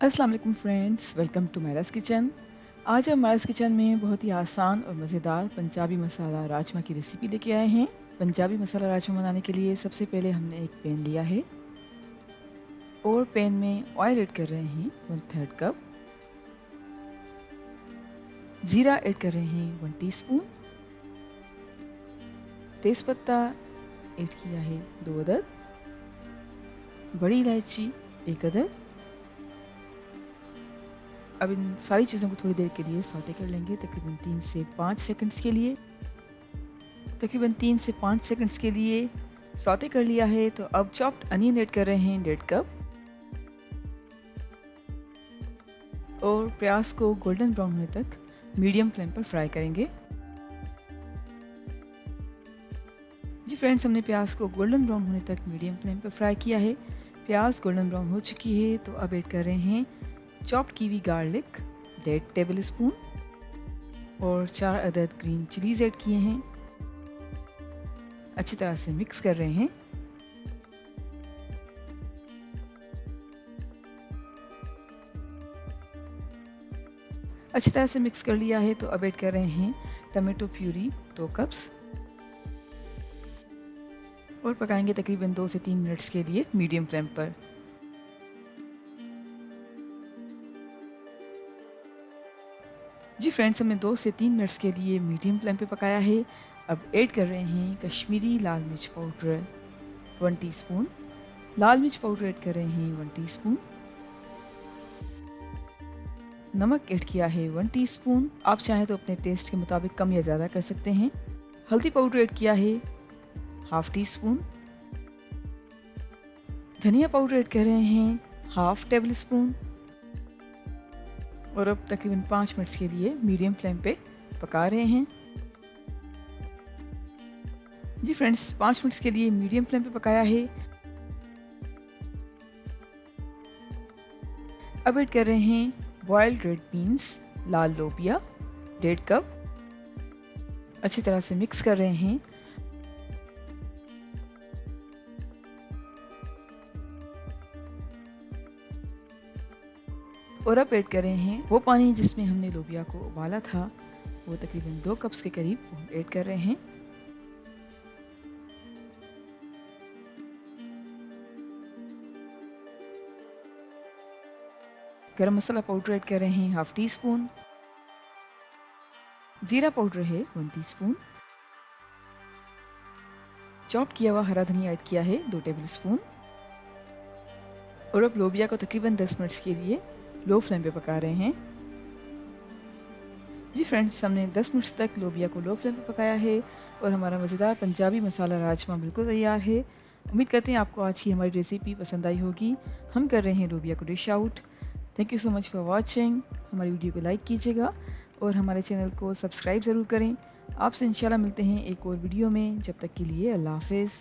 अस्सलाम वालेकुम friends, welcome to Meraj kitchen. आज हम मैराज किचन में बहुत ही आसान और मज़ेदार पंजाबी मसाला राजमा की रेसिपी लेके आए हैं। पंजाबी मसाला राजमा बनाने के लिए सबसे पहले हमने एक पैन लिया है और पैन में ऑयल ऐड कर रहे हैं 1/3 कप। ज़ीरा ऐड कर रहे हैं 1 टीस्पून। तेज़पत्ता ऐड किया है 2 अदद। बड़ी इलायची 1 अदद। अब इन सारी चीज़ों को थोड़ी देर के लिए सौते कर लेंगे, तकरीबन 3 से 5 सेकंड्स के लिए। तकरीबन 3 से 5 सेकंड्स के लिए सौते कर लिया है। तो अब चॉप्ड अनियन ऐड कर रहे हैं 1.5 कप और प्याज को गोल्डन ब्राउन होने तक मीडियम फ्लेम पर फ्राई करेंगे। जी फ्रेंड्स, हमने प्याज को गोल्डन ब्राउन होने तक मीडियम फ्लेम पर फ्राई किया है। प्याज गोल्डन ब्राउन हो चुकी है तो अब ऐड कर रहे हैं chopped kiwi garlic 1.5 table spoon और 4 अदद ग्रीन चिलीज ऐड किए हैं। अच्छी तरह से मिक्स कर रहे हैं। अच्छी तरह से मिक्स कर लिया है तो अब ऐड कर रहे हैं टमाटो प्यूरी 2 कप्स और पकाएंगे तकरीबन 2 से 3 मिनट्स के लिए मीडियम फ्लेम पर। जी फ्रेंड्स, हमने 2 से 3 मिनट्स के लिए मीडियम फ्लेम पे पकाया है। अब ऐड कर रहे हैं कश्मीरी लाल मिर्च पाउडर 1 टीस्पून। लाल मिर्च पाउडर ऐड कर रहे हैं 1 टीस्पून। नमक ऐड किया है 1 टीस्पून। आप चाहें तो अपने टेस्ट के मुताबिक कम या ज़्यादा कर सकते हैं। हल्दी पाउडर ऐड किया है ½ टीस्पून। धनिया पाउडर ऐड कर रहे हैं ½ टेबल स्पून और अब तकरीबन 5 मिनट्स के लिए मीडियम फ्लेम पे पका रहे हैं। जी फ्रेंड्स, 5 मिनट्स के लिए मीडियम फ्लेम पे पकाया है। अब ऐड कर रहे हैं बॉइल्ड रेड बीन्स लाल लोबिया 1.5 कप। अच्छी तरह से मिक्स कर रहे हैं। और अब ऐड कर रहे हैं वो पानी जिसमें हमने लोबिया को उबाला था, वो तकरीबन 2 कप्स के करीब ऐड कर रहे हैं। गरम मसाला पाउडर ऐड कर रहे हैं ½ टीस्पून। जीरा पाउडर है 1 टीस्पून। चॉप किया हुआ हरा धनिया ऐड किया है 2 टेबल स्पून और अब लोबिया को तकरीबन 10 मिनट्स के लिए लो फ्लेम पे पका रहे हैं। जी फ्रेंड्स, हमने 10 मिनट्स तक लोबिया को लो फ्लेम पे पकाया है और हमारा मज़ेदार पंजाबी मसाला राजमा बिल्कुल तैयार है। उम्मीद करते हैं आपको आज की हमारी रेसिपी पसंद आई होगी। हम कर रहे हैं लोबिया को dish out. Thank you so much for watching. हमारी वीडियो को लाइक कीजिएगा और हमारे चैनल को सब्सक्राइब ज़रूर करें। आपसे इंशाल्लाह मिलते हैं एक और वीडियो में। जब तक के लिए अल्लाह हाफ़िज़।